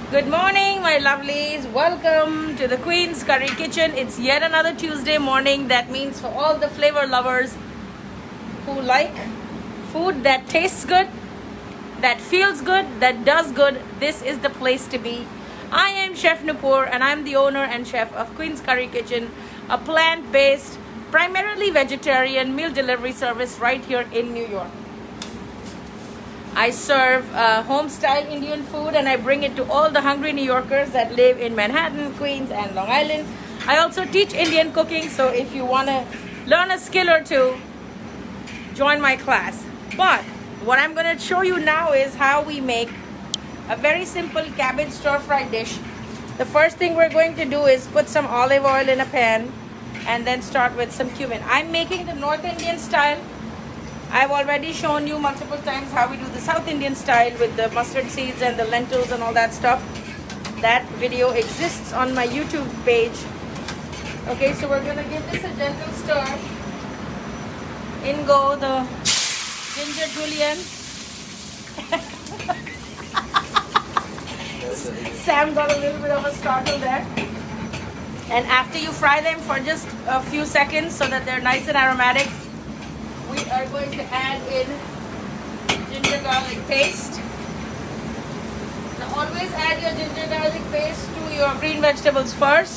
Good morning, my lovelies. Welcome to the Queen's Curry Kitchen. It's yet another Tuesday morning. That means for all the flavor lovers who like food that tastes good, that feels good, that does good, this is the place to be. I am Chef Nupur and I'm the owner and chef of Queen's Curry Kitchen, a plant-based, primarily vegetarian meal delivery service right here in New York. I serve home-style Indian food and I bring it to all the hungry New Yorkers that live in Manhattan, Queens, and Long Island. I also teach Indian cooking, so if you want to learn a skill or two, join my class. But what I'm going to show you now is how we make a very simple cabbage stir-fry dish. The first thing we're going to do is put some olive oil in a pan and then start with some cumin. I'm making the North Indian style. I've already shown you multiple times how we do the South Indian style with the mustard seeds and the lentils and all that stuff. That video exists on my YouTube page. Okay, so we're gonna give this a gentle stir. In go the ginger julienne. Sam got a little bit of a startle there. And after you fry them for just a few seconds so that they're nice and aromatic, we are going to add in ginger garlic paste. Now always add your ginger garlic paste to your green vegetables first,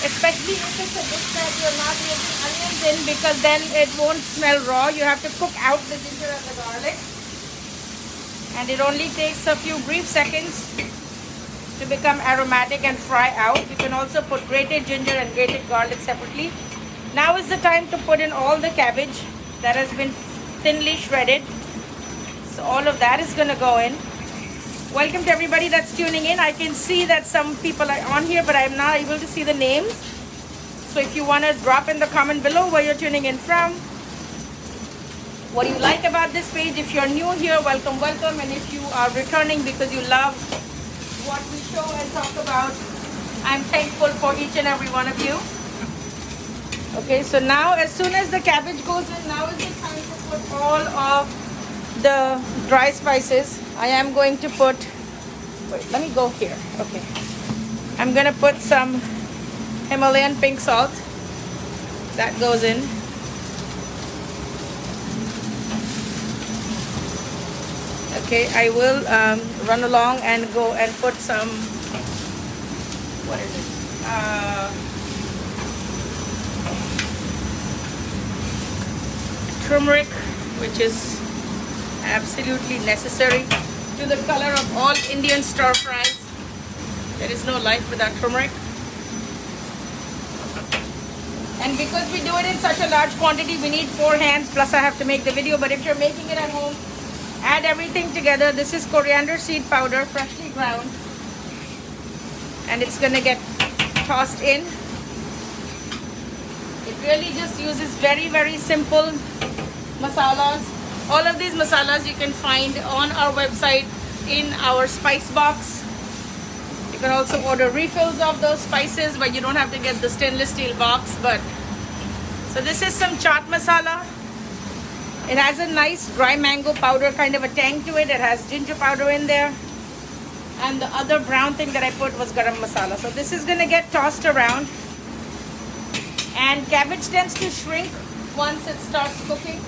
especially if it's a dish that you're not making onions in, because then it won't smell raw. You have to cook out the ginger and the garlic, and it only takes a few brief seconds to become aromatic and fry out. You can also put grated ginger and grated garlic separately. Now is the time to put in all the cabbage that has been thinly shredded. So all of that is going to go in. Welcome to everybody that's tuning in. I can see that some people are on here, but I'm not able to see the names. So if you want to drop in the comment below where you're tuning in from, what do you like about this page? If you're new here, welcome, welcome. And if you are returning because you love what we show and talk about, I'm thankful for each and every one of you. Okay, so now as soon as the cabbage goes in, now is the time to put all of the dry spices. I am going to put, wait, let me go here. Okay, I'm going to put some Himalayan pink salt. That goes in. Okay, I will run along and go and put some, what is it? Turmeric, which is absolutely necessary to the color of all Indian stir fries. There is no life without turmeric. And because we do it in such a large quantity, we need 4 hands, plus I have to make the video. But if you're making it at home, add everything together. This is coriander seed powder, freshly ground, and it's gonna get tossed in. It really just uses very, very simple masalas. All of these masalas you can find on our website in our spice box. You can also order refills of those spices, but you don't have to get the stainless steel box. But so this is some chaat masala. It has a nice dry mango powder, kind of a tang to it. It has ginger powder in there, and the other brown thing that I put was garam masala. So this is gonna get tossed around, and cabbage tends to shrink once it starts cooking.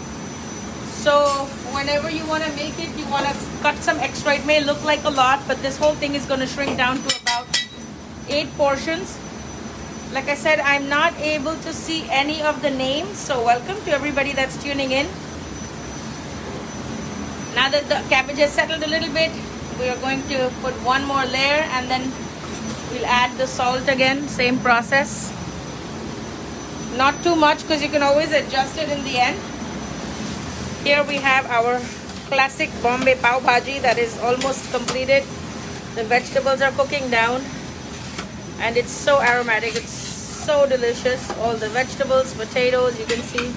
So whenever you want to make it, you want to cut some extra. It may look like a lot, but this whole thing is going to shrink down to about 8 portions. Like I said, I'm not able to see any of the names, so welcome to everybody that's tuning in. Now that the cabbage has settled a little bit, we are going to put one more layer, and then we'll add the salt again. Same process. Not too much, because you can always adjust it in the end. Here we have our classic Bombay pav bhaji that is almost completed. The vegetables are cooking down, and it's so aromatic. It's so delicious. All the vegetables, potatoes, you can see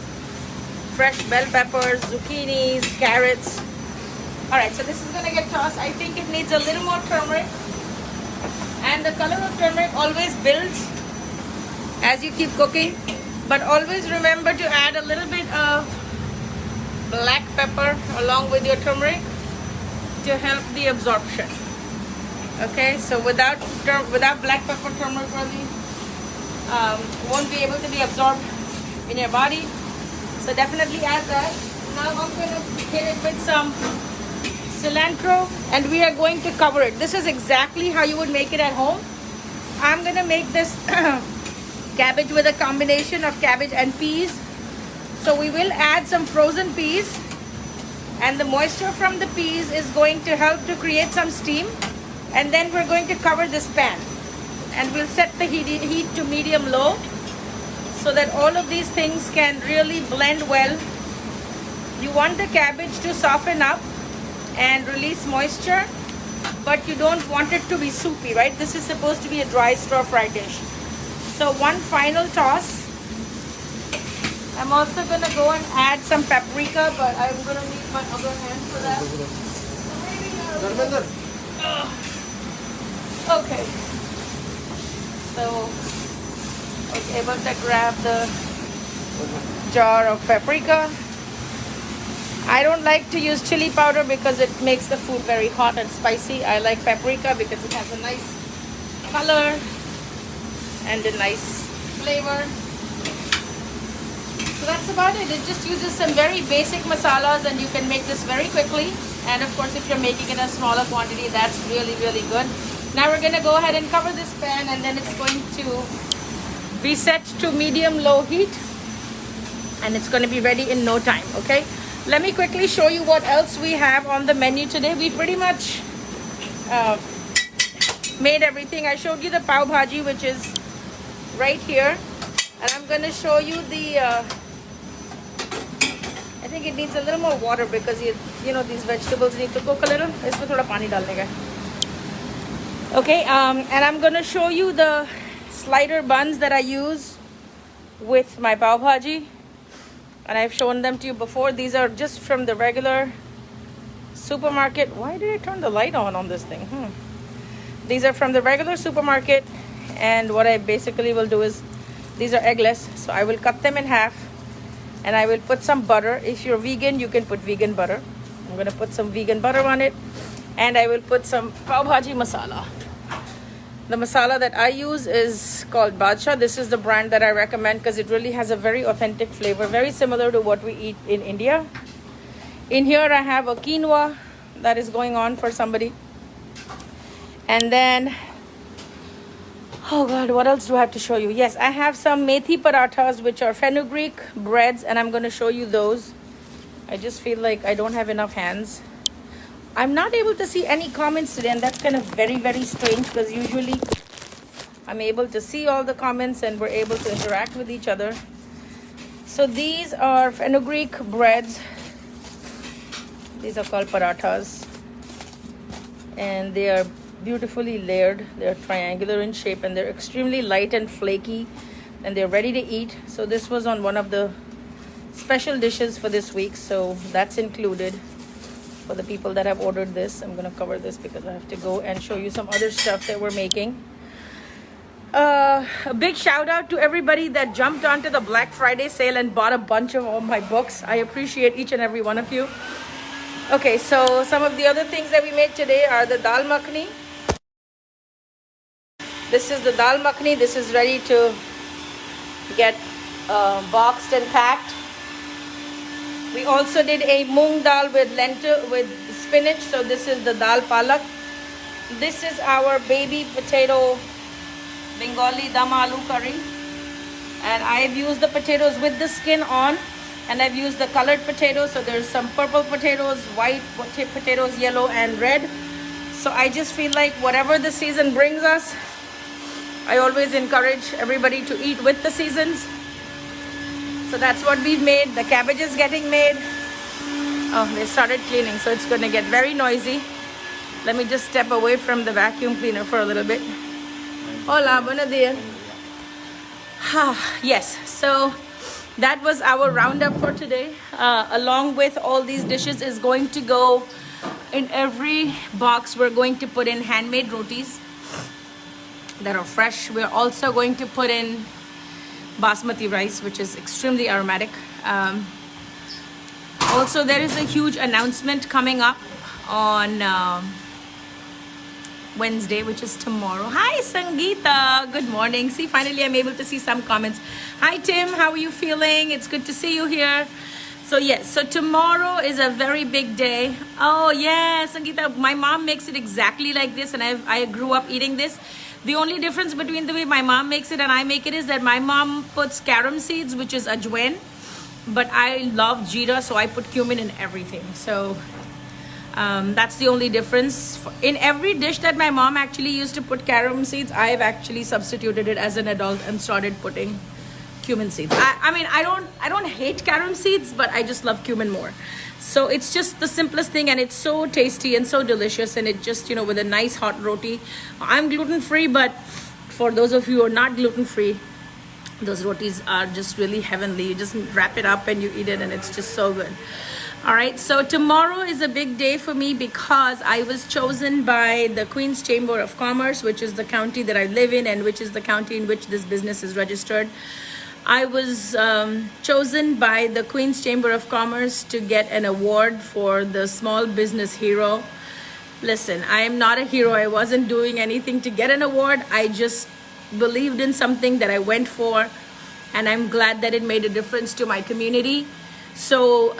fresh bell peppers, zucchinis, carrots. All right, so this is gonna get tossed. I think it needs a little more turmeric, and the color of turmeric always builds as you keep cooking. But always remember to add a little bit of black pepper along with your turmeric to help the absorption. Okay, so without black pepper, turmeric really won't be able to be absorbed in your body. So definitely add that. Now I'm going to hit it with some cilantro, and we are going to cover it. This is exactly how you would make it at home. I'm going to make this cabbage with a combination of cabbage and peas. So we will add some frozen peas, and the moisture from the peas is going to help to create some steam. And then we're going to cover this pan, and we'll set the heat to medium low so that all of these things can really blend well. You want the cabbage to soften up and release moisture, but you don't want it to be soupy, right? This is supposed to be a dry stir-fry dish. So one final toss. I'm also gonna go and add some paprika, but I'm gonna need my other hand for that. Okay. So I was able to grab the jar of paprika. I don't like to use chili powder because it makes the food very hot and spicy. I like paprika because it has a nice color and a nice flavor. So that's about it. It just uses some very basic masalas, and you can make this very quickly. And of course, if you're making it in a smaller quantity, that's really, really good. Now we're gonna go ahead and cover this pan, and then it's going to be set to medium-low heat, and it's gonna be ready in no time, okay? Let me quickly show you what else we have on the menu today. We pretty much made everything. I showed you the pav bhaji, which is right here, and I'm gonna show you the I think it needs a little more water because you know these vegetables need to cook a little. Isme thoda pani dalne ka. Okay, and I'm gonna show you the slider buns that I use with my pav bhaji, and I've shown them to you before. These are just from the regular supermarket. Why did I turn the light on this thing? These are from the regular supermarket, and what I basically will do is, these are eggless, so I will cut them in half, and I will put some butter. If you're vegan, you can put vegan butter. I'm gonna put some vegan butter on it, and I will put some pav bhaji masala. The masala that I use is called Badshah. This is the brand that I recommend because it really has a very authentic flavor, very similar to what we eat in India. In here I have a quinoa that is going on for somebody. And then, oh God, what else do I have to show you? Yes, I have some methi parathas, which are fenugreek breads, and I'm going to show you those. I just feel like I don't have enough hands. I'm not able to see any comments today, and that's kind of very, very strange because usually I'm able to see all the comments and we're able to interact with each other. So these are fenugreek breads. These are called parathas, and they are beautifully layered. They're triangular in shape, and they're extremely light and flaky, and they're ready to eat. So this was on one of the special dishes for this week, so that's included for the people that have ordered this. I'm gonna cover this because I have to go and show you some other stuff that we're making. A big shout out to everybody that jumped onto the Black Friday sale and bought a bunch of all my books. I appreciate each and every one of you. Okay, so some of the other things that we made today are the dal makhani. This is the dal makhani. This is ready to get boxed and packed. We also did a moong dal with lentil with spinach. So this is the dal palak. This is our baby potato Bengali dum aloo curry. And I've used the potatoes with the skin on, and I've used the colored potatoes. So there's some purple potatoes, white potatoes, yellow and red. So I just feel like whatever the season brings us, I always encourage everybody to eat with the seasons. So that's what we've made. The cabbage is getting made. Oh, they started cleaning, so it's going to get very noisy. Let me just step away from the vacuum cleaner for a little bit. Hola, buenos dias. Yes, so that was our roundup for today. Along with all these dishes is going to go in every box. We're going to put in handmade rotis that are fresh. We're also going to put in basmati rice, which is extremely aromatic. Also, there is a huge announcement coming up on Wednesday, which is tomorrow. Hi, Sangeeta. Good morning. See, finally, I'm able to see some comments. Hi, Tim. How are you feeling? It's good to see you here. So, yes. So, tomorrow is a very big day. Oh, yeah, Sangeeta. My mom makes it exactly like this, and I grew up eating this. The only difference between the way my mom makes it and I make it is that my mom puts carom seeds, which is ajwain. But I love jeera, so I put cumin in everything. So that's the only difference. In every dish that my mom actually used to put carom seeds, I've actually substituted it as an adult and started putting cumin seeds. I mean, I don't hate carom seeds, but I just love cumin more. So it's just the simplest thing, and it's so tasty and so delicious, and it just, you know, with a nice hot roti. I'm gluten-free, but for those of you who are not gluten-free, those rotis are just really heavenly. You just wrap it up and you eat it, and it's just so good. All right, so tomorrow is a big day for me because I was chosen by the Queen's Chamber of Commerce, which is the county that I live in and which is the county in which this business is registered. I was chosen by the Queen's Chamber of Commerce to get an award for the Small Business Hero. Listen, I am not a hero. I wasn't doing anything to get an award. I just believed in something that I went for, and I'm glad that it made a difference to my community. So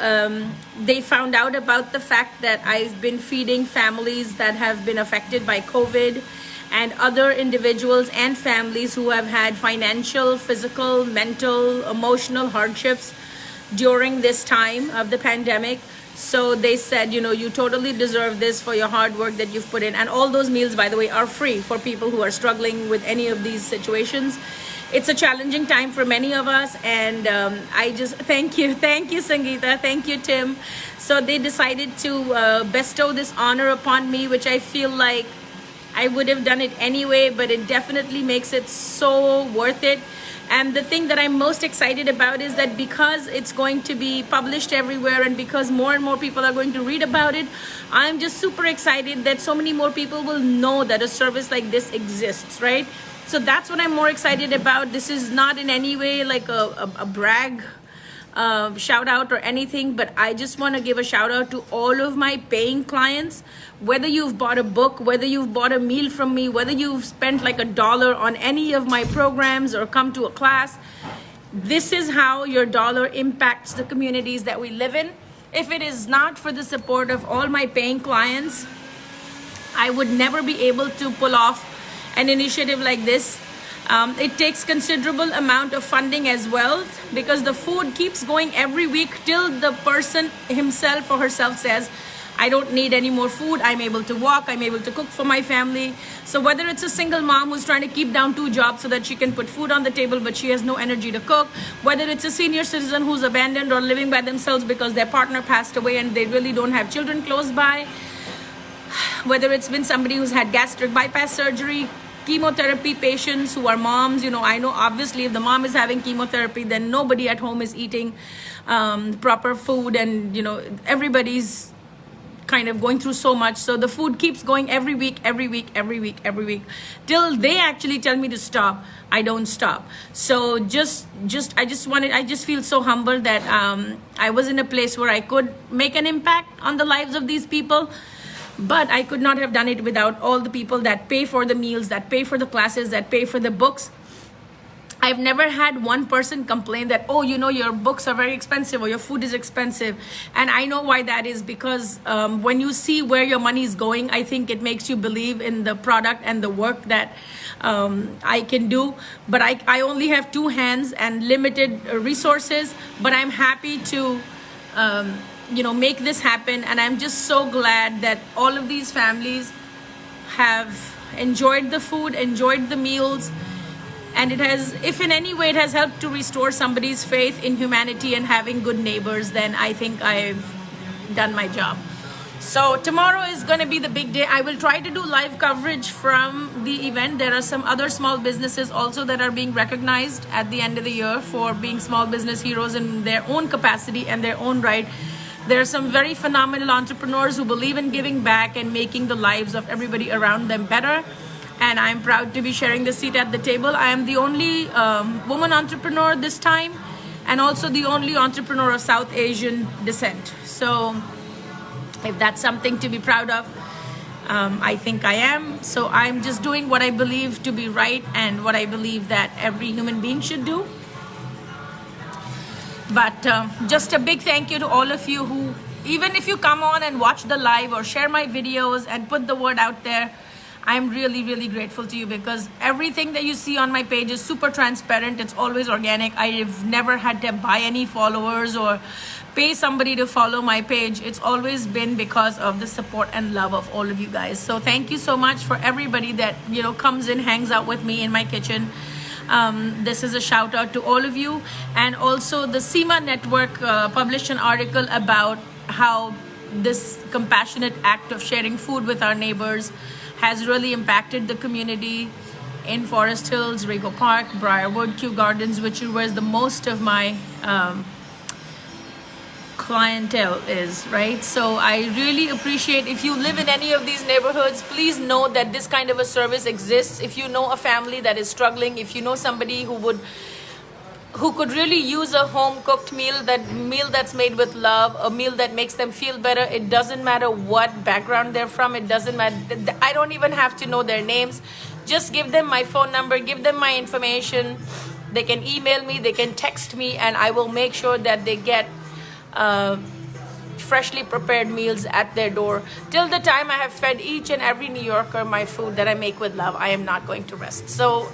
they found out about the fact that I've been feeding families that have been affected by COVID and other individuals and families who have had financial, physical, mental, emotional hardships during this time of the pandemic. So they said, you know, you totally deserve this for your hard work that you've put in. And all those meals, by the way, are free for people who are struggling with any of these situations. It's a challenging time for many of us, and I just thank you Sangeeta, thank you Tim. So they decided to bestow this honor upon me, which I feel like I would have done it anyway, but it definitely makes it so worth it. And the thing that I'm most excited about is that because it's going to be published everywhere and because more and more people are going to read about it, I'm just super excited that so many more people will know that a service like this exists, right? So that's what I'm more excited about. This is not in any way like a brag shout out or anything, but I just want to give a shout out to all of my paying clients. Whether you've bought a book, whether you've bought a meal from me, whether you've spent like $1 on any of my programs or come to a class, this is how your dollar impacts the communities that we live in. If it is not for the support of all my paying clients, I would never be able to pull off an initiative like this. It takes considerable amount of funding as well, because the food keeps going every week till the person himself or herself says, I don't need any more food. I'm able to walk. I'm able to cook for my family. So whether it's a single mom who's trying to keep down 2 jobs so that she can put food on the table, but she has no energy to cook, whether it's a senior citizen who's abandoned or living by themselves because their partner passed away and they really don't have children close by, whether it's been somebody who's had gastric bypass surgery, chemotherapy patients who are moms. You know, I know obviously if the mom is having chemotherapy, then nobody at home is eating proper food, and you know, everybody's kind of going through so much. So the food keeps going every week till they actually tell me to stop. I don't stop. So I just feel so humbled that I was in a place where I could make an impact on the lives of these people. But I could not have done it without all the people that pay for the meals, that pay for the classes, that pay for the books. I've never had one person complain that, oh, you know, your books are very expensive or your food is expensive. And I know why that is, because when you see where your money is going, I think it makes you believe in the product and the work that I can do. But I only have 2 hands and limited resources, but I'm happy to you know, make this happen. And I'm just so glad that all of these families have enjoyed the food, enjoyed the meals, and it has, if in any way it has helped to restore somebody's faith in humanity and having good neighbors, then I think I've done my job. So tomorrow is going to be the big day. I will try to do live coverage from the event. There are some other small businesses also that are being recognized at the end of the year for being small business heroes in their own capacity and their own right. There are some very phenomenal entrepreneurs who believe in giving back and making the lives of everybody around them better. And I'm proud to be sharing the seat at the table. I am the only woman entrepreneur this time, and also the only entrepreneur of South Asian descent. So if that's something to be proud of, I think I am. So I'm just doing what I believe to be right and what I believe that every human being should do. But just a big thank you to all of you who, even if you come on and watch the live or share my videos and put the word out there, I'm really, really grateful to you, because everything that you see on my page is super transparent. It's always organic. I've never had to buy any followers or pay somebody to follow my page. It's always been because of the support and love of all of you guys. So thank you so much for everybody that, you know, comes in, hangs out with me in my kitchen. This is a shout out to all of you. And also the SEMA Network published an article about how this compassionate act of sharing food with our neighbors has really impacted the community in Forest Hills, Rego Park, Briarwood, Kew Gardens, which is where the most of my clientele is, right? So I really appreciate, if you live in any of these neighborhoods, please know that this kind of a service exists. If you know a family that is struggling, if you know somebody who could really use a home cooked meal, that meal that's made with love, a meal that makes them feel better. It doesn't matter what background they're from. It doesn't matter. I don't even have to know their names. Just give them my phone number, give them my information. They can email me, they can text me, and I will make sure that they get freshly prepared meals at their door. Till the time I have fed each and every New Yorker my food that I make with love, I am not going to rest. So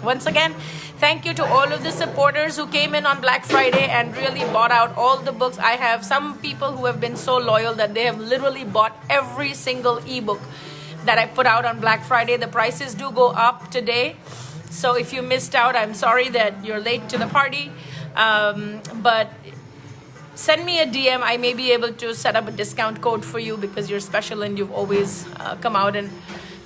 once again, thank you to all of the supporters who came in on Black Friday and really bought out all the books. I have some people who have been so loyal that they have literally bought every single ebook that I put out on Black Friday. The prices do go up today, so if you missed out, I'm sorry that you're late to the party, but send me a DM. I may be able to set up a discount code for you because you're special and you've always come out and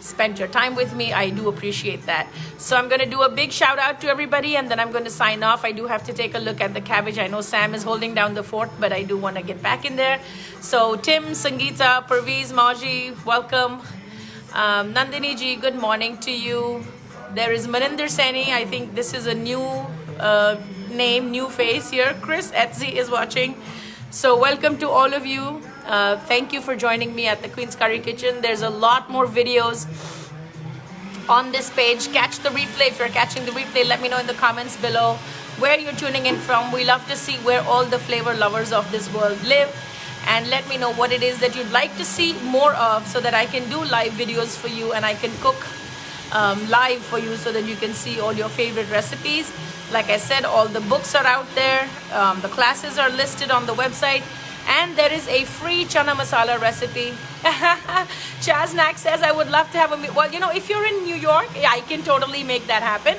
spent your time with me. I do appreciate that. So I'm going to do a big shout out to everybody, and then I'm going to sign off. I do have to take a look at the cabbage. I know Sam is holding down the fort, but I do want to get back in there. So Tim, Sangeeta, Parveez, Maji, welcome. Nandini ji, good morning to you. There is Maninder Saini. I think this is a new name, new face here. Chris Etsy is watching. So welcome to all of you. Thank you for joining me at the Queen's Curry Kitchen. There's a lot more videos on this page. Catch the replay. If you're catching the replay, let me know in the comments below where you're tuning in from. We love to see where all the flavor lovers of this world live. And let me know what it is that you'd like to see more of, so that I can do live videos for you and I can cook live for you so that you can see all your favorite recipes. Like I said, all the books are out there. The classes are listed on the website. And there is a free chana masala recipe. Chaznak says, I would love to have a meal. Well, you know, if you're in New York, yeah, I can totally make that happen.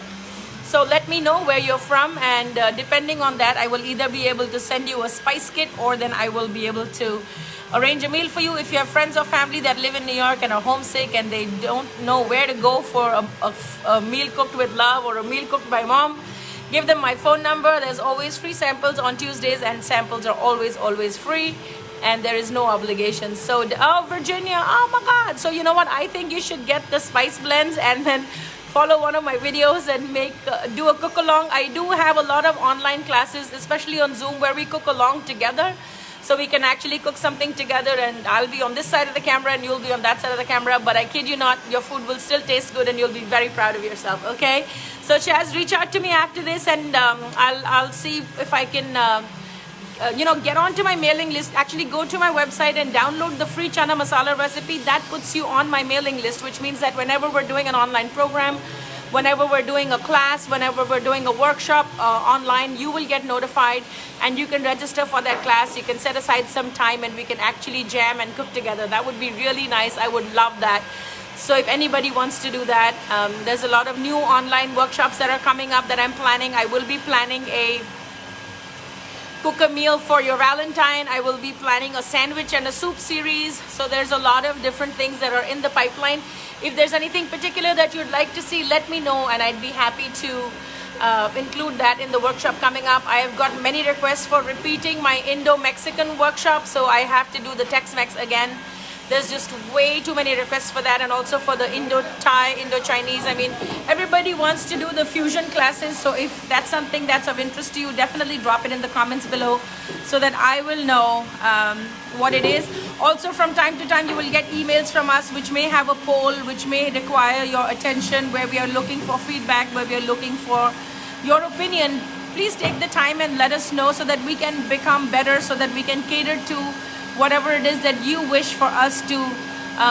So let me know where you're from, and depending on that, I will either be able to send you a spice kit, or then I will be able to arrange a meal for you. If you have friends or family that live in New York and are homesick and they don't know where to go for a meal cooked with love or a meal cooked by mom, give them my phone number. There's always free samples on Tuesdays, and samples are always free, and there is no obligation. So, oh, Virginia, oh my God. So you know what? I think you should get the spice blends and then follow one of my videos and do a cook along. I do have a lot of online classes, especially on Zoom, where we cook along together. So we can actually cook something together, and I'll be on this side of the camera and you'll be on that side of the camera. But I kid you not, your food will still taste good and you'll be very proud of yourself, okay? So Chaz, reach out to me after this, and I'll see if I can, get onto my mailing list. Actually go to my website and download the free chana masala recipe. That puts you on my mailing list, which means that whenever we're doing an online program, whenever we're doing a class, whenever we're doing a workshop online, you will get notified and you can register for that class. You can set aside some time and we can actually jam and cook together. That would be really nice. I would love that. So if anybody wants to do that, there's a lot of new online workshops that are coming up that I'm planning. I will be planning a cook a meal for your Valentine. I will be planning a sandwich and a soup series. So there's a lot of different things that are in the pipeline. If there's anything particular that you'd like to see, let me know, and I'd be happy to include that in the workshop coming up. I have got many requests for repeating my Indo-Mexican workshop, so I have to do the Tex-Mex again. There's just way too many requests for that, and also for the Indo-Thai, Indo-Chinese. I mean, everybody wants to do the fusion classes. So if that's something that's of interest to you, definitely drop it in the comments below so that I will know what it is. Also, from time to time, you will get emails from us which may have a poll, which may require your attention, where we are looking for feedback, where we are looking for your opinion. Please take the time and let us know so that we can become better, so that we can cater to whatever it is that you wish for us to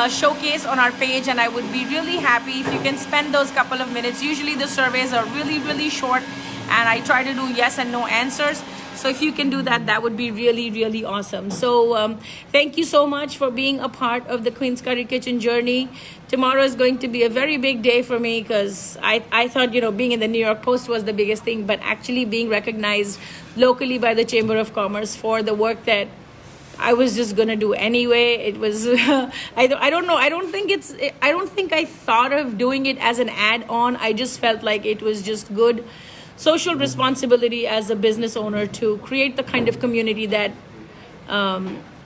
showcase on our page. And I would be really happy if you can spend those couple of minutes. Usually the surveys are really short, and I try to do yes and no answers. So if you can do that, that would be really awesome. So thank you so much for being a part of the Queen's Curry Kitchen journey. Tomorrow is going to be a very big day for me, because I thought, you know, being in the New York Post was the biggest thing, but actually being recognized locally by the Chamber of Commerce for the work that I was just gonna do anyway. It was I don't know. I don't think I thought of doing it as an add-on. I just felt like it was just good social responsibility as a business owner to create the kind of community that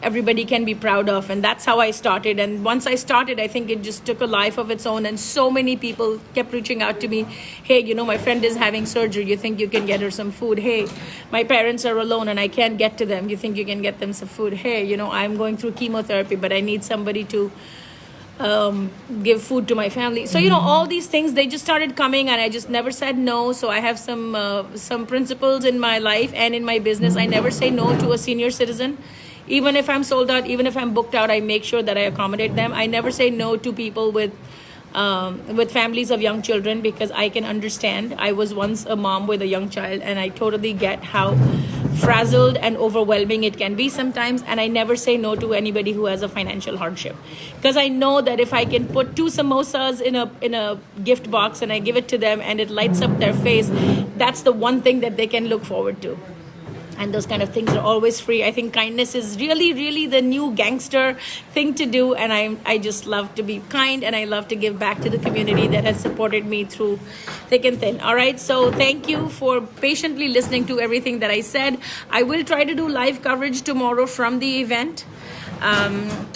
everybody can be proud of. And that's how I started. And once I started, I think it just took a life of its own. And so many people kept reaching out to me. Hey, you know, my friend is having surgery. You think you can get her some food? Hey, my parents are alone and I can't get to them. You think you can get them some food? Hey, you know, I'm going through chemotherapy, but I need somebody to give food to my family. So, you know, all these things, they just started coming, and I just never said no. So I have some principles in my life and in my business. I never say no to a senior citizen. Even if I'm sold out, even if I'm booked out, I make sure that I accommodate them. I never say no to people with families of young children, because I can understand. I was once a mom with a young child, and I totally get how frazzled and overwhelming it can be sometimes. And I never say no to anybody who has a financial hardship, because I know that if I can put 2 samosas in a gift box and I give it to them and it lights up their face, that's the one thing that they can look forward to. And those kind of things are always free. I think kindness is really the new gangster thing to do. And I just love to be kind, and I love to give back to the community that has supported me through thick and thin. All right. So thank you for patiently listening to everything that I said. I will try to do live coverage tomorrow from the event.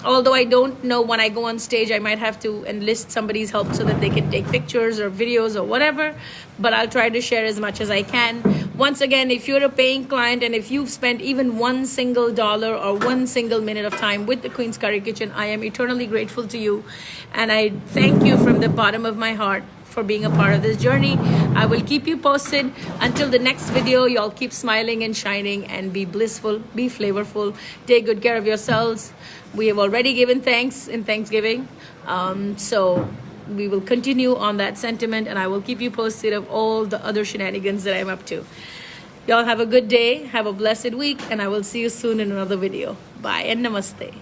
Although I don't know, when I go on stage, I might have to enlist somebody's help so that they can take pictures or videos or whatever. But I'll try to share as much as I can. Once again, if you're a paying client and if you've spent even $1 single or 1 single minute of time with the Queen's Curry Kitchen, I am eternally grateful to you. And I thank you from the bottom of my heart for being a part of this journey. I will keep you posted. Until the next video, y'all keep smiling and shining and be blissful, be flavorful, take good care of yourselves. We have already given thanks in Thanksgiving. So we will continue on that sentiment, and I will keep you posted of all the other shenanigans that I'm up to. Y'all have a good day, have a blessed week, and I will see you soon in another video. Bye and namaste.